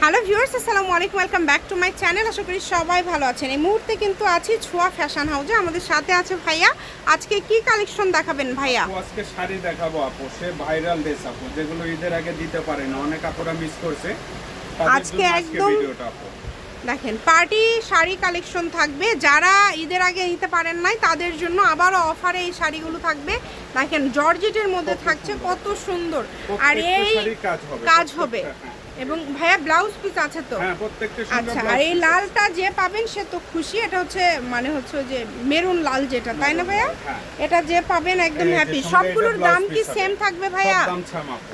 Hello viewers, আসসালামু আলাইকুম, welcome back to my channel. আশা করি সবাই ভালো আছেন। এই মুহূর্তে কিন্তু আছি ছোঁয়া ফ্যাশন হাউসে। আমাদের সাথে আছে ভাইয়া। আজকে কি কালেকশন দেখাবেন ভাইয়া? আজকে শাড়ি দেখাবো আপু, সে ভাইরাল ড্রেস আপু, যেগুলো ঈদের আগে দিতে পারে না, অনেক আপুরা মিস করছে। আজকে একদম দেখেন পার্টি শাড়ি কালেকশন থাকবে। যারা ঈদের আগে নিতে পারেন নাই তাদের জন্য আবারও অফারে এই শাড়িগুলো থাকবে। দেখেন জর্জেটের মধ্যে থাকছে, কত সুন্দর। আর এই কাজ হবে এবং ভাইয়া ব্লাউজ পিস আছে তো? হ্যাঁ, প্রত্যেকটা। আচ্ছা, আর এই লালটা যে পাবেন সে তো খুশি। এটা হচ্ছে মানে হচ্ছে যে মেরুন লাল যেটা, তাই না ভাইয়া? এটা যে পাবেন একদম হ্যাপি। সবগুলোর দাম কি সেম থাকবে ভাইয়া?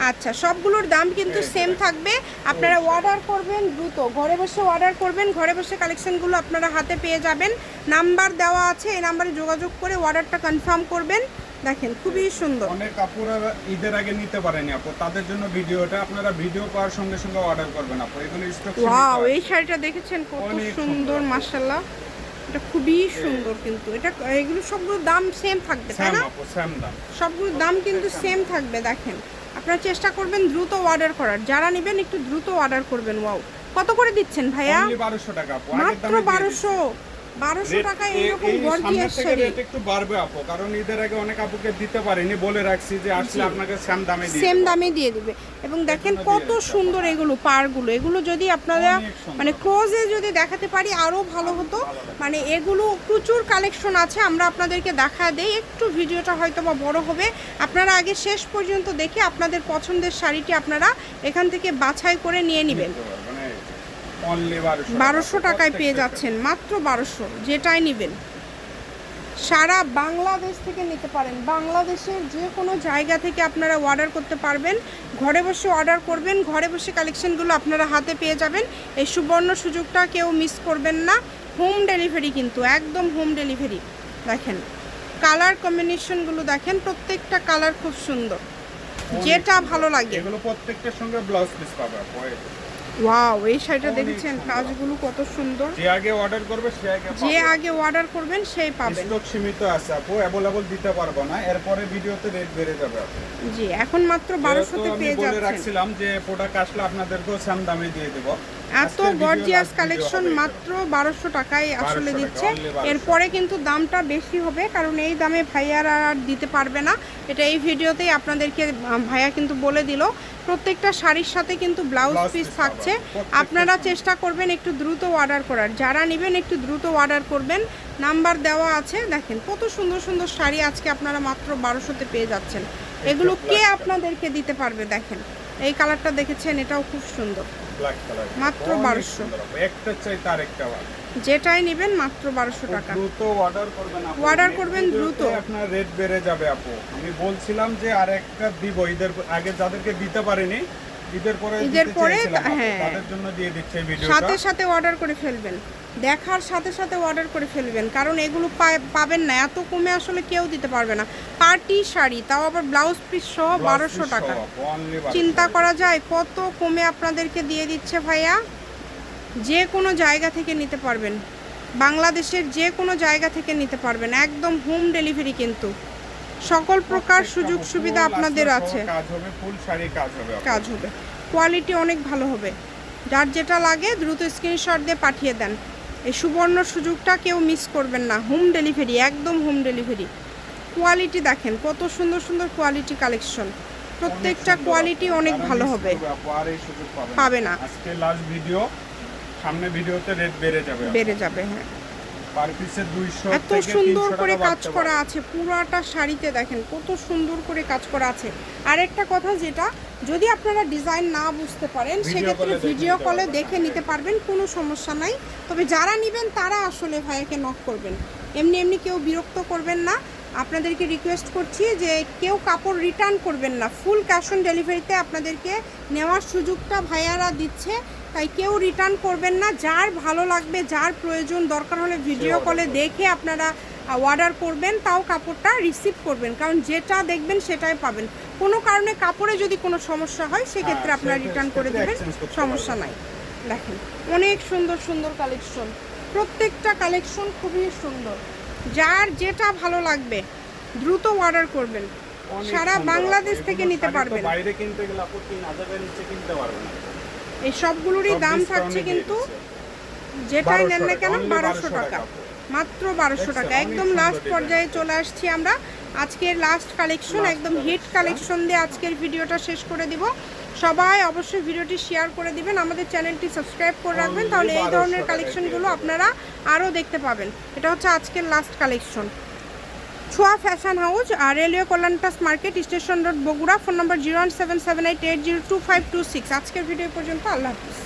আচ্ছা, সবগুলোর দাম কিন্তু সেম থাকবে। আপনারা অর্ডার করবেন দ্রুত, ঘরে বসে অর্ডার করবেন, ঘরে বসে কালেকশনগুলো আপনারা হাতে পেয়ে যাবেন। নাম্বার দেওয়া আছে, এই নাম্বারে যোগাযোগ করে অর্ডারটা কনফার্ম করবেন। দেখেন খুবই সুন্দর। অনেক আপুরা ঈদের আগে নিতে পারেনি আপু, তাদের জন্য ভিডিওটা আপনারা ভিডিও পাওয়ার সঙ্গে সঙ্গে অর্ডার করবেন আপু। এগুলো স্টক সীমিত। ওয়াও, এই শাড়িটা দেখেছেন কত সুন্দর, মাশাআল্লাহ। এটা খুবই সুন্দর। কিন্তু এটা এগুলো সবগুলোর দাম সেম থাকবে, তাই না? সেম দাম, সবগুলোর দাম কিন্তু সেম থাকবে। দেখেন আপনারা চেষ্টা করবেন দ্রুত অর্ডার করার। যারা নেবেন একটু দ্রুত অর্ডার করবেন। ওয়াও, কত করে দিচ্ছেন ভাইয়া? 1200 টাকা আপু। মাত্র 1200 টাকায় এরকম গর্জিয়াস শাড়ি। রেট একটু বাড়বে আপু, কারণ ঈদের আগে অনেক আপুকে দিতে পারিনি, বলে রাখছি যে আসলে আপনাকে সেম দামে দিয়ে দিবে। এবং দেখেন কত সুন্দর এগুলো, পারগুলো। এগুলো যদি আপনারা মানে ক্লোজে যদি দেখাতে পারি আরো ভালো হতো। মানে এগুলো প্রচুর কালেকশন আছে, আমরা আপনাদেরকে দেখা দেই। একটু ভিডিওটা হয়তো বা বড় হবে, আপনারা আগে শেষ পর্যন্ত দেখে আপনাদের পছন্দের শাড়িটি আপনারা এখান থেকে বাছাই করে নিয়ে নেবেন। 1200 টাকায় পেয়ে যাচ্ছেন, মাত্র 1200। যেটাই নেবেন সারা বাংলাদেশ থেকে নিতে পারেন। বাংলাদেশের যে কোনো জায়গা থেকে আপনারা অর্ডার করতে পারবেন। ঘরে বসে অর্ডার করবেন, ঘরে বসে কালেকশনগুলো আপনারা হাতে পেয়ে যাবেন। এই সুবর্ণ সুযোগটা কেউ মিস করবেন না। হোম ডেলিভারি, কিন্তু একদম হোম ডেলিভারি। দেখেন কালার কম্বিনেশনগুলো দেখেন, প্রত্যেকটা কালার খুব সুন্দর, যেটা ভালো লাগে। এগুলো প্রত্যেকটার সঙ্গে ব্লাউজ পিস পাবে। ওয়াও, এই শাড়িটা দেখেছেন কাজগুলো কত সুন্দর। যে আগে অর্ডার করবে যে আগে অর্ডার করবেন সেই পাবেন। স্টক সীমিত আছে আপু, अवेलेबल দিতে পারবো না, এরপরে ভিডিওতে রেট বেড়ে যাবে আপু। জি, এখন মাত্র 1200 তে পেয়ে যাচ্ছেন। বলে রাখছিলাম যে প্রোডাক্ট আসলে আপনাদেরকেও সেম দামে দিয়ে দেব। এত গর্জিয়াস কালেকশন মাত্র 1200 টাকায় আসলে দিচ্ছে। এরপরে কিন্তু দামটা বেশি হবে, কারণ এই দামে ভাইয়ারা আর দিতে পারবে না। এটা এই ভিডিওতেই আপনাদেরকে ভাইয়া কিন্তু বলে দিল। প্রত্যেকটা শাড়ির সাথে কিন্তু ব্লাউজ পিস থাকছে। আপনারা চেষ্টা করবেন একটু দ্রুত অর্ডার করার। যারা নেবেন একটু দ্রুত অর্ডার করবেন, নাম্বার দেওয়া আছে। দেখেন কত সুন্দর সুন্দর শাড়ি আজকে আপনারা মাত্র 1200 তে পেয়ে যাচ্ছেন। এগুলো কে আপনাদেরকে দিতে পারবে? দেখেন এই কালারটা দেখেছেন, এটাও খুব সুন্দর, মাত্র 1200। একটা চাই তার একটা যেটাই নেবেন মাত্র 1200 টাকা। দ্রুত অর্ডার করবেন দ্রুত, আপনার রেট বেড়ে যাবে আপু। আমি বলছিলাম যে আরেকটা দিব, ঈদের আগে যাদেরকে দিতে পারিনি, ঈদের পরে হ্যাঁ তাদের জন্য দিয়ে দিচ্ছি ভিডিওটা। সাথে সাথে অর্ডার করে ফেলবেন, দেখার সাথে সাথে অর্ডার করে ফেলবেন, কারণ এগুলো পাবেন না এত কমে, আসলে কেউ দিতে পারবে না। পার্টি শাড়ি, তাও আবার ব্লাউজ পিস সহ 1200 টাকা। চিন্তা করা যায় কত কমে আপনাদেরকে দিয়ে দিচ্ছে ভাইয়া। যে কোনো জায়গা থেকে নিতে পারবেন, বাংলাদেশের যে কোনো জায়গা থেকে নিতে পারবেন, একদম হোম ডেলিভারি। কিন্তু সকল প্রকার সুযোগ সুবিধা আপনাদের আছে। কাজ হবে, কোয়ালিটি অনেক ভালো হবে। যার যেটা লাগে দ্রুত স্ক্রিনশট দিয়ে পাঠিয়ে দেন। এই সুবর্ণ সুযোগটা কেউ মিস করবেন না। হোম ডেলিভারি, একদম হোম ডেলিভারি। কোয়ালিটি দেখেন কত সুন্দর সুন্দর কোয়ালিটি কালেকশন, প্রত্যেকটা কোয়ালিটি অনেক ভালো হবে। পাবে না আজকে লাস্ট ভিডিও, সামনে ভিডিওতে রেট বেড়ে যাবে। হ্যাঁ, পার পিসে 200 এত সুন্দর করে কাজ করা আছে পুরাটা শাড়িতে। দেখেন কত সুন্দর করে কাজ করা আছে। আরেকটা কথা, যেটা যদি আপনারা ডিজাইন না বুঝতে পারেন সেক্ষেত্রে ভিডিও কলে দেখে নিতে পারবেন, কোনো সমস্যা নাই। তবে যারা নেবেন তারা আসলে ভাইয়াকে নক করবেন, এমনি এমনি কেউ বিরক্ত করবেন না। আপনাদেরকে রিকোয়েস্ট করছি যে কেউ কাপড় রিটার্ন করবেন না। ফুল ক্যাশ অন ডেলিভারিতে আপনাদেরকে নেওয়ার সুযোগটা ভাইয়ারা দিচ্ছে, তাই কেউ রিটার্ন করবেন না। যার ভালো লাগবে, যার প্রয়োজন, দরকার হলে ভিডিও কলে দেখে আপনারা অর্ডার করবেন, তাও কাপড়টা রিসিভ করবেন, কারণ যেটা দেখবেন সেটাই পাবেন। কোনো কারণে কাপড়ে যদি কোনো সমস্যা হয় সেক্ষেত্রে আপনারা রিটার্ন করে দেবেন, সমস্যা নাই। দেখেন অনেক সুন্দর সুন্দর কালেকশন, প্রত্যেকটা কালেকশন খুবই সুন্দর। যার যেটা ভালো লাগবে দ্রুত অর্ডার করবেন, সারা বাংলাদেশ থেকে নিতে পারবেন। বাইরে কিনতে গেলে আপু 3000 এর নিচে কিনতে পারবেন না। এই সবগুলোরই সব দাম discount-এ থাকছে দিয়ে কিন্তু দিচ্ছে। যেটাই নেন না 1200 কেন only 1200 টাকা, মাত্র 1200 টাকা। দেখছেন, একদম অনেক লাস্ট সুন্দর পর্যায়ে design। চলে আসছি আমরা। আজকের লাস্ট কালেকশন, Last একদম হিট collection। কালেকশন দিয়ে আজকের ভিডিওটা শেষ করে দিব। সবাই অবশ্যই ভিডিওটি শেয়ার করে দিবেন, আমাদের চ্যানেলটি সাবস্ক্রাইব করে রাখবেন, Only তাহলে এই 1200 ধরনের টাকায় কালেকশনগুলো দিয়ে দেব। আপনারা আরও দেখতে পাবেন। এটা হচ্ছে আজকের last collection. Chhoya fashion house আর রেলওয়ে কল্যাণটাস market, station road, Bogura. Phone number 01778802526। আজকের ভিডিও পর্যন্ত, আল্লাহ হাফিজ।